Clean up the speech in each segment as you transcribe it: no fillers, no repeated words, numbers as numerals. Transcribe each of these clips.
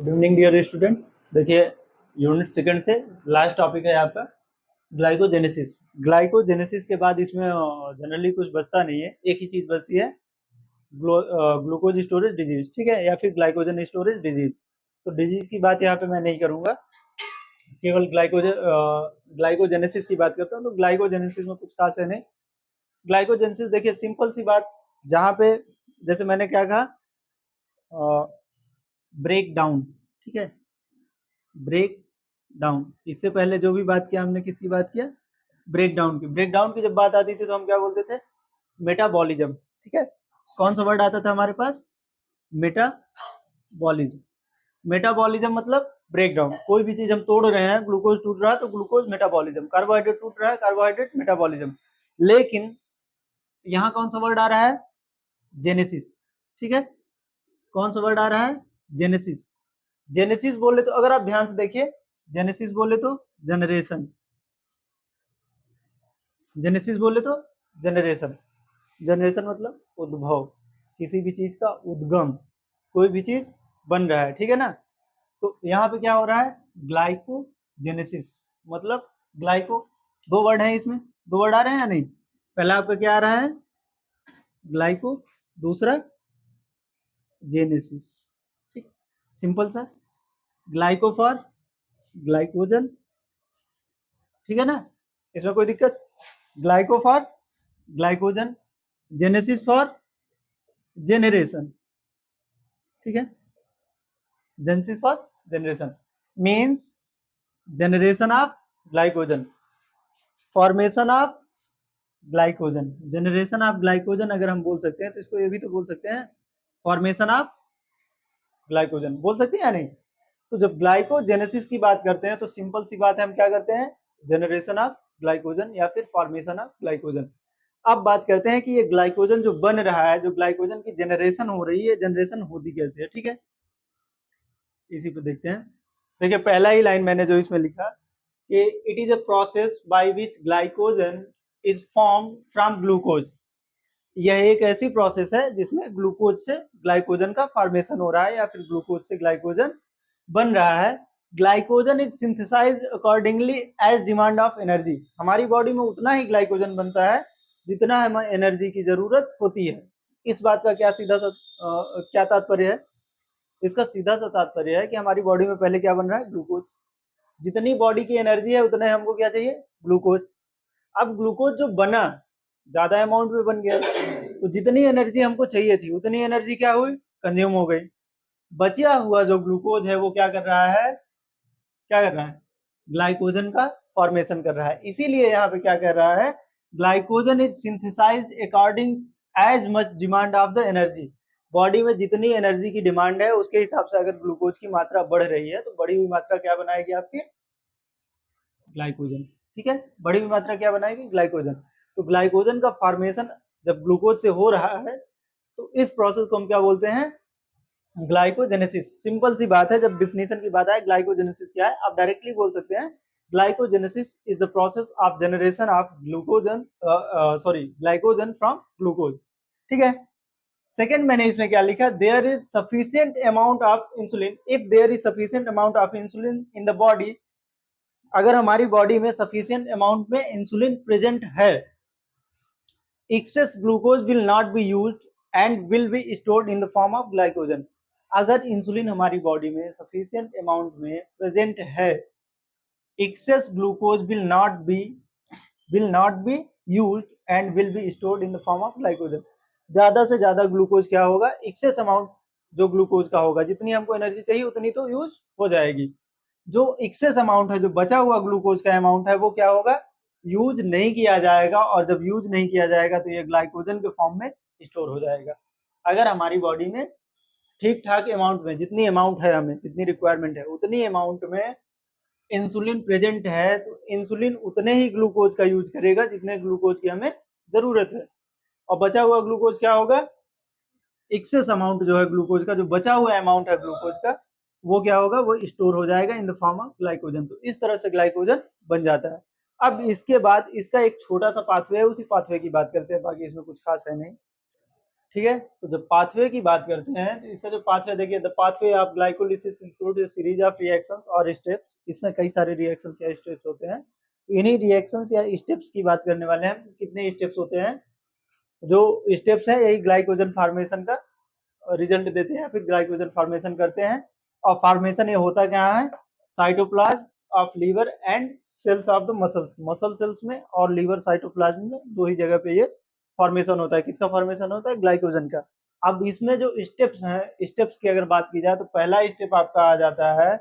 Good evening dear student. देखिए unit second से last topic है यहाँ पर ग्लाइकोजेनेसिस। ग्लाइकोजेनेसिस के बाद इसमें जनरली कुछ बचता नहीं है, एक ही चीज बचती है, ग्लूकोज स्टोरेज डिजीज, ठीक है, या फिर ग्लाइकोजन स्टोरेज डिजीज। तो डिजीज की बात यहाँ पे मैं नहीं करूंगा, केवल ग्लाइकोजेनेसिस की बात करता हूँ। तो ग्लाइकोजेनेसिस में कुछ खास है नहीं। ग्लाइकोजेनेसिस देखिए सिंपल सी बात, जहाँ पे जैसे मैंने क्या कहा, ब्रेक डाउन, ठीक है, ब्रेक डाउन। इससे पहले जो भी बात किया हमने किसकी बात किया, ब्रेक डाउन की। ब्रेक डाउन की जब बात आती थी तो हम क्या बोलते थे, मेटाबॉलिज्म, ठीक है। कौन सा वर्ड आता था हमारे पास, मेटाबॉलिज्म। मेटाबॉलिज्म मतलब ब्रेक डाउन, कोई भी चीज हम तोड़ रहे हैं, ग्लूकोज टूट रहा है तो ग्लूकोज मेटाबॉलिज्म, कार्बोहाइड्रेट टूट रहा है कार्बोहाइड्रेट मेटाबॉलिज्म। लेकिन यहाँ कौन सा वर्ड आ रहा है, जेनेसिस, ठीक है। कौन सा वर्ड आ रहा है, जेनेसिस। जेनेसिस बोले तो अगर आप ध्यान से देखिए, जेनेसिस बोले तो जनरेशन, जेनेसिस बोले तो जनरेशन, जनरेशन मतलब उद्भव, किसी भी चीज का उद्गम, कोई भी चीज बन रहा है, ठीक है ना। तो यहाँ पे क्या हो रहा है, ग्लाइकोजेनेसिस मतलब ग्लाइको, दो वर्ड है इसमें, दो वर्ड आ रहे हैं या नहीं। पहला आपका क्या आ रहा है, ग्लाइको, दूसरा जेनेसिस, ठीक, सिंपल सा। ग्लाइको फॉर ग्लाइकोजन, ठीक है ना, इसमें कोई दिक्कत। Glyco for glycogen, genesis for generation, ठीक है, genesis for generation means generation of glycogen, formation of glycogen. Generation of glycogen अगर हम बोल सकते हैं तो इसको ये भी तो बोल सकते हैं, फॉर्मेशन ऑफ ग्लाइकोजन, बोल सकते हैं या नहीं। तो जब ग्लाइकोजेनेसिस की बात करते हैं तो सिंपल सी बात है, हम क्या करते हैं, जनरेशन ऑफ ग्लाइकोजन या फिर फॉर्मेशन ऑफ ग्लाइकोजन। अब बात करते हैं कि ये ग्लाइकोजन जो बन रहा है, जो ग्लाइकोजन की जनरेशन हो रही है, जनरेशन होती कैसे है, ठीक है, इसी पे देखते हैं। देखिए पहला ही लाइन मैंने जो इसमें लिखा कि it is a process by which glycogen is form from glucose. यह एक ऐसी प्रोसेस है जिसमें ग्लूकोज से ग्लाइकोजन का फॉर्मेशन हो रहा है या फिर ग्लूकोज से ग्लाइकोजन बन रहा है। Glycogen is synthesized accordingly as demand of energy. हमारी बॉडी में उतना ही ग्लाइकोजन बनता है जितना हमें एनर्जी की जरूरत होती है। इस बात का क्या क्या तात्पर्य है, इसका सीधा सा तात्पर्य है कि हमारी बॉडी में पहले क्या बन रहा है, ग्लूकोज। जितनी बॉडी की एनर्जी है उतने हमको क्या चाहिए, ग्लूकोज। अब ग्लूकोज जो बना ज्यादा अमाउंट में बन गया, तो जितनी एनर्जी हमको चाहिए थी उतनी एनर्जी क्या हुई, कंज्यूम हो गई। बचा हुआ जो ग्लूकोज है वो क्या कर रहा है, क्या कर रहा है, ग्लाइकोजन का फॉर्मेशन कर रहा है। इसीलिए यहाँ पे क्या कर रहा है, glycogen is synthesized according as much demand of the energy. Body में जितनी एनर्जी की डिमांड है उसके हिसाब से अगर ग्लूकोज की मात्रा बढ़ रही है तो बढ़ी हुई मात्रा क्या बनाएगी आपकी, ग्लाइकोजन, ठीक है, बड़ी हुई मात्रा क्या बनाएगी, ग्लाइकोजन। तो ग्लाइकोजन का फॉर्मेशन जब ग्लूकोज से हो रहा है तो इस प्रोसेस को हम क्या बोलते हैं, ग्लाइकोजेनेसिस। सिंपल सी बात है, जब डिफिनेशन की बात आए ग्लाइकोजेनेसिस क्या है, आप डायरेक्टली बोल सकते हैं glycogenesis is the process of generation of glucogen, glycogen from glucose, ठीक है। सेकेंड मैंने इसमें क्या लिखा, there is sufficient amount of insulin, if there is sufficient amount of insulin in the body, अगर हमारी बॉडी में सफिशियंट अमाउंट में इंसुलिन प्रेजेंट है, excess glucose will not be used and will be stored in the form of glycogen. अगर insulin हमारी body में sufficient amount में present है, excess glucose will not be used and will be stored in the form of glycogen. ज्यादा से ज्यादा glucose क्या होगा, एक्सेस अमाउंट जो ग्लूकोज का होगा, जितनी हमको एनर्जी चाहिए उतनी तो यूज हो जाएगी। जो एक्सेस अमाउंट है, जो बचा हुआ ग्लूकोज का अमाउंट है, वो क्या होगा, यूज नहीं किया जाएगा। और जब यूज नहीं किया जाएगा तो ये ग्लाइकोजन के फॉर्म में स्टोर हो जाएगा। अगर हमारी बॉडी में ठीक ठाक अमाउंट में, जितनी अमाउंट है हमें, जितनी रिक्वायरमेंट है उतनी अमाउंट में इंसुलिन प्रेजेंट है, तो इंसुलिन उतने ही ग्लूकोज का यूज करेगा जितने ग्लूकोज की हमें जरूरत है। और बचा हुआ ग्लूकोज क्या होगा, एक्सेस अमाउंट जो है ग्लूकोज का, जो बचा हुआ अमाउंट है ग्लूकोज का, वो क्या होगा, वो स्टोर हो जाएगा इन द फॉर्म ऑफ ग्लाइकोजन। तो इस तरह से ग्लाइकोजन बन जाता है। अब इसके बाद इसका एक छोटा सा पाथवे है, उसी पाथवे की बात करते हैं, बाकी इसमें कुछ खास है नहीं, ठीक है। तो जब पाथवे की बात करते हैं तो इसका जो पाथवे देखिए, the pathway of glycolysis include series of reactions और स्टेप्स। इसमें कई सारे रिएक्शंस या स्टेप्स होते हैं। इन्हीं रिएक्शंस या स्टेप्स की बात करने वाले हैं। कितने स्टेप्स होते हैं? जो स्टेप्स है यही ग्लाइकोजन फॉर्मेशन का रिजल्ट देते हैं, फिर ग्लाइकोजन फॉर्मेशन करते हैं। और फॉर्मेशन ये होता क्या है? Cytoplasm of liver and cells of the muscles, muscle cells में और लीवर साइटोप्लाज्म में, दो ही जगह पे ये फॉर्मेशन होता है। किसका फॉर्मेशन होता है? ग्लाइकोजन का। अब इसमें जो स्टेप्स हैं, स्टेप्स की अगर बात की जाए तो पहला स्टेप आपका आ जाता है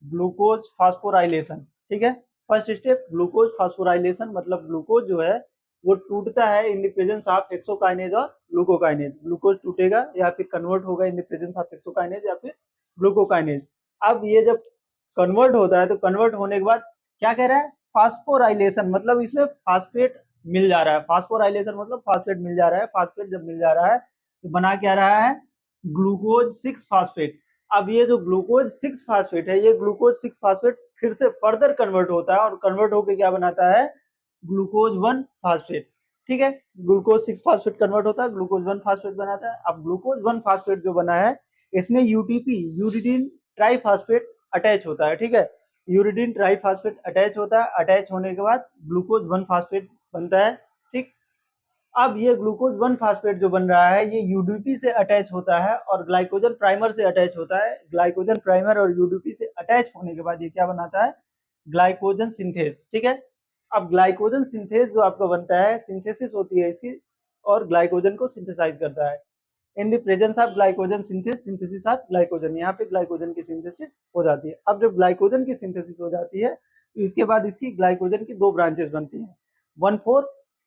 ग्लूकोज फास्फोराइलेशन। ठीक है, फर्स्ट स्टेप ग्लूकोज फास्फोराइलेशन, मतलब ग्लूकोज जो है वो टूटता है इन द प्रेजेंस ऑफ हेक्सोकाइनेज और ग्लूकोकाइनेज। ग्लूकोज टूटेगा या फिर कन्वर्ट होगा इन द प्रेजेंस ऑफ हेक्सोकाइनेज या फिर ग्लूकोकाइनेज। अब ये जब कन्वर्ट होता है तो कन्वर्ट होने के बाद क्या कह रहा है? फास्फोराइलेशन, मतलब इसमें फास्फेट मिल जा रहा है। फास्फोराइलेशन मतलब फास्फेट मिल जा रहा है। फास्फेट जब मिल जा रहा है तो बना क्या रहा है? Glucose 6 phosphate. अब ये जो ग्लूकोज 6 फास्फेट है, ये ग्लूकोज 6 फास्फेट फिर से फर्दर कन्वर्ट होता है और कन्वर्ट होकर क्या बनाता है? Glucose 1 phosphate. ठीक है, ग्लूकोज 6 फास्फेट कन्वर्ट होता है, ग्लूकोज 1 फास्फेट बनाता है। अब ग्लूकोज 1 फास्फेट जो बना है इसमें यूटीपी, यूरिडीन ट्राइफास्फेट अटैच होता है। ठीक है, यूरिडीन ट्राइफास्फेट अटैच होता है। अटैच होने के बाद ग्लूकोज 1 फास्फेट बनता है। ठीक, अब ये ग्लूकोज 1 फास्फेट जो बन रहा है ये यूडीपी से अटैच होता है और ग्लाइकोजन प्राइमर से अटैच होता है। ग्लाइकोजन प्राइमर और यूडीपी से अटैच होने के बाद ये क्या बनाता है? Glycogen synthase. ठीक है, अब ग्लाइकोजन सिंथेज जो आपका बनता है, सिंथेसिस होती है इसकी और ग्लाइकोजन को सिंथेसाइज करता है। इन the presence of glycogen synthesis of glycogen, यहाँ पे ग्लाइकोजन की सिंथेसिस हो जाती है। अब जब ग्लाइकोजन की सिंथेसिस हो जाती है तो इसके बाद इसकी ग्लाइकोजन की दो ब्रांचेस बनती हैं, 1,4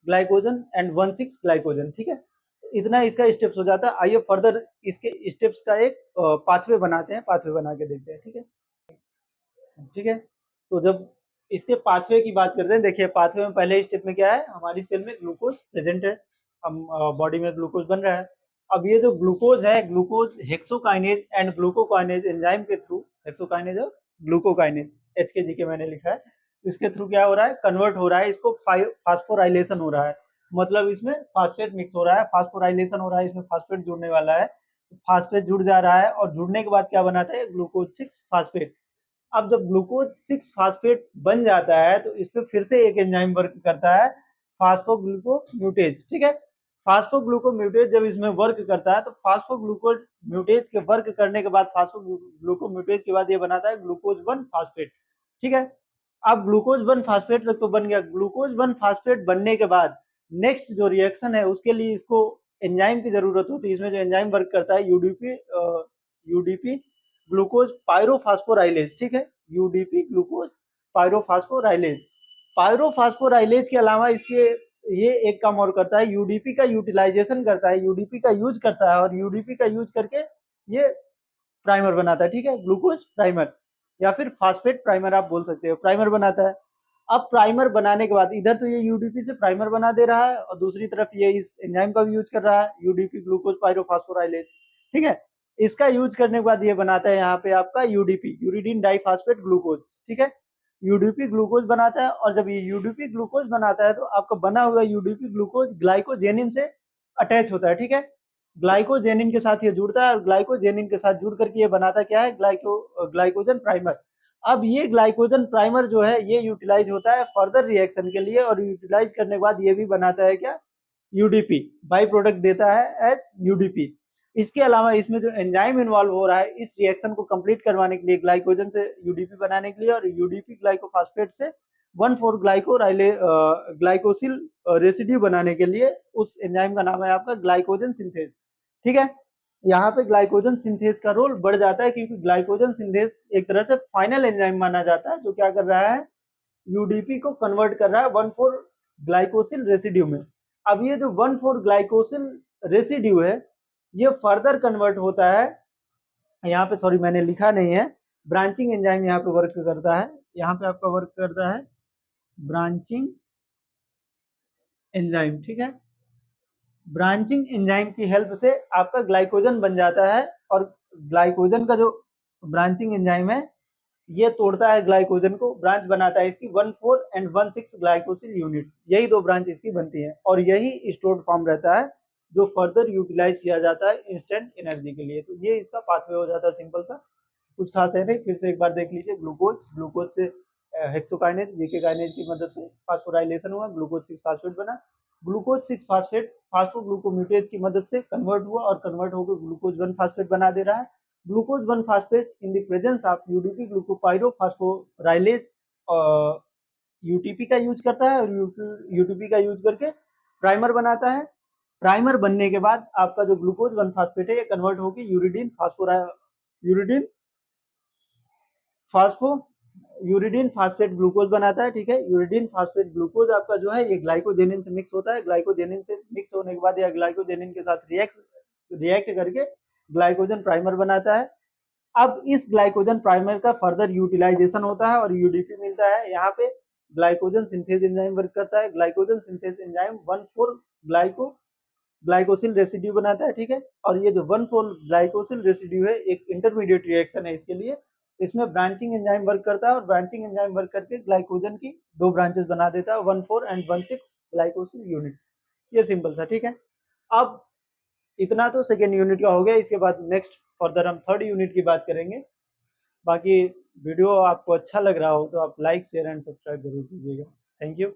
ग्लाइकोजन एंड 1,6 ग्लाइकोजन। ठीक है, इतना इसका स्टेप्स हो जाता है। आइए फर्दर इसके स्टेप्स का एक पाथवे बनाते हैं, पाथवे बना के देखते हैं। ठीक है, ठीक है। तो जब इसके पाथवे की बात करते हैं, देखिए पाथवे में पहले स्टेप में क्या है? हमारी सेल में ग्लूकोज प्रेजेंट है, हम बॉडी में ग्लूकोज बन रहा है। अब ये जो ग्लूकोज है, glucose hexokinase and glucokinase enzyme के थ्रू, हेक्सोकाइनेज और ग्लूकोकाइनेज, एचकेजी के मैंने लिखा है, इसके थ्रू क्या हो रहा है? कन्वर्ट हो रहा है, इसको फास्फोराइलेशन हो रहा है, मतलब इसमें फास्फेट मिक्स हो रहा है, फास्फोराइलेशन हो रहा है, इसमें फास्फेट जुड़ने वाला है। फास्फेट जुड़ जा रहा है और जुड़ने के बाद क्या बनाता है? Glucose 6 phosphate. अब जब ग्लूकोज 6 फास्फेट बन जाता है तो इस पे फिर से एक एंजाइम वर्क करता है, फास्फोग्लूकोम्यूटेज। ठीक है, फास्फोग्लूकोम्यूटेज जब इसमें वर्क करता है तो फास्फोग्लूकोम्यूटेज के वर्क करने के बाद, फास्फोग्लूकोम्यूटेज के बाद ये बनाता है ग्लूकोज 1 फास्फेट। ठीक है, अब ग्लूकोज 1 फास्फेट तक तो बन गया। ग्लूकोज 1 फास्फेट बनने के बाद नेक्स्ट जो रिएक्शन है उसके लिए इसको एंजाइम की जरूरत होती है। इसमें जो एंजाइम वर्क करता है यूडीपी ग्लूकोज पायरोफास्फोराइलेज। ठीक है, यूडीपी ग्लूकोज पायरोफास्फोराइलेज। पायरोफास्फोराइलेज के अलावा इसके ये एक काम और करता है, यूडीपी का यूटिलाइजेशन करता है, यूडीपी का यूज करता है और यूडीपी का यूज करके ये प्राइमर बनाता है। ठीक है, ग्लूकोज प्राइमर या फिर फास्फेट प्राइमर आप बोल सकते हो, प्राइमर बनाता है। अब प्राइमर बनाने के बाद इधर तो ये यूडीपी से प्राइमर बना दे रहा है और दूसरी तरफ ये इस एंजाइम का भी यूज कर रहा है, यूडीपी ग्लूकोज पायरोफास्फोराइलेज। ठीक है, इसका यूज करने के बाद ये बनाता है यहाँ पे आपका यूडीपी, यूरिडीन डाइफास्फेट ग्लूकोज। ठीक है, यूडीपी ग्लूकोज बनाता है और जब ये यूडीपी ग्लूकोज बनाता है तो आपका बना हुआ यूडीपी ग्लूकोज ग्लाइकोजेनिन से अटैच होता है। ठीक है, ग्लाइकोजेनिन के साथ ये जुड़ता है और ग्लाइकोजेनिन के साथ जुड़ करके ये बनाता क्या है? Glycogen primer. अब ये ग्लाइकोजन प्राइमर जो है ये यूटिलाइज होता है फर्दर रिएक्शन के लिए और यूटिलाइज करने के बाद ये भी बनाता है क्या? यूडीपी, बाई प्रोडक्ट देता है एज यूडीपी। इसके अलावा इसमें जो एंजाइम इन्वॉल्व हो रहा है इस रिएक्शन को कंप्लीट करवाने के लिए, ग्लाइकोजन से यूडीपी बनाने के लिए और यूडीपी ग्लाइकोफॉस्फेट से 1,4 ग्लाइकोसिल रेसिड्यू बनाने के लिए, उस एंजाइम का नाम है आपका ग्लाइकोजन सिंथेज। ठीक है, यहाँ पे ग्लाइकोजन सिंथेज का रोल बढ़ जाता है क्योंकि ग्लाइकोजन सिंथेज एक तरह से फाइनल एंजाइम माना जाता है जो क्या कर रहा है? यूडीपी को कन्वर्ट कर रहा है 1,4 ग्लाइकोसिल रेसिड्यू में। अब ये जो 1,4 ग्लाइकोसिल रेसिड्यू है ये फर्दर कन्वर्ट होता है, यहाँ पे सॉरी मैंने लिखा नहीं है, ब्रांचिंग एंजाइम यहाँ पे वर्क करता है, यहाँ पे आपका वर्क करता है ब्रांचिंग एंजाइम। ठीक है, ब्रांचिंग एंजाइम की हेल्प से आपका ग्लाइकोजन बन जाता है और ग्लाइकोजन का जो ब्रांचिंग एंजाइम है ये तोड़ता है ग्लाइकोजन को, ब्रांच बनाता है इसकी 1,4 एंड 1,6 ग्लाइकोसिल यूनिट्स, यही दो ब्रांच इसकी बनती है और यही स्टोर्ड फॉर्म रहता है जो फर्दर यूटिलाइज किया जाता है इंस्टेंट एनर्जी के लिए। तो ये इसका पाथवे हो जाता है सिंपल सा, कुछ खास है नहीं। फिर से एक बार देख लीजिए, ग्लूकोज से हेक्सोकाइनेज जेके काइनेज की मदद से फास्फोराइलेशन हुआ, ग्लूकोज 6 फास्फेट बना। ग्लूकोज 6 फास्फेट फास्फोग्लूकोम्यूटेज की मदद से कन्वर्ट हुआ और कन्वर्ट होकर ग्लूकोज 1 फास्फेट बना दे रहा है। Glucose 1 phosphate in the presence of UDP glucopyrophosphorylase UTP का यूज करता है और यूटीपी का यूज करके प्राइमर बनाता है। प्राइमर बनने के बाद आपका जो ग्लूकोज 1 फास्फेट है ये कन्वर्ट होकर uridine phospho uridine phosphate glucose बनाता है। ठीक है, यूरिडीन फास्फेट ग्लूकोज आपका जो है ये ग्लाइकोजेनिन से मिक्स होता है। ग्लाइकोजेनिन से मिक्स होने के बाद या ग्लाइकोजेनिन के साथ रिएक्ट करके ग्लाइकोजन प्राइमर बनाता है। अब इस ग्लाइकोजन प्राइमर का फर्दर यूटिलाइजेशन होता है और यूडीपी मिलता है। यहाँ पे ग्लाइकोजन सिंथेज एंजाइम वर्क करता है। Glycogen synthase enzyme 1,4 glycosyl residue बनाता है। ठीक है, और ये जो 1,4 ग्लाइकोसिल रेसिड्यू है एक इंटरमीडिएट रिएक्शन है इसके लिए। इसमें ब्रांचिंग एंजाइम वर्क करता है और ब्रांचिंग एंजाइम वर्क करके ग्लाइकोजन की 2 ब्रांचेस बना देता है, 1,4 एंड 1,6 ग्लाइकोसिल यूनिट्स। ये सिंपल सा। ठीक है, अब इतना तो सेकेंड यूनिट का हो गया। इसके बाद नेक्स्ट फर्दर हम थर्ड यूनिट की बात करेंगे। बाकी वीडियो आपको अच्छा लग रहा हो तो आप लाइक शेयर एंड सब्सक्राइब जरूर कीजिएगा। Thank you.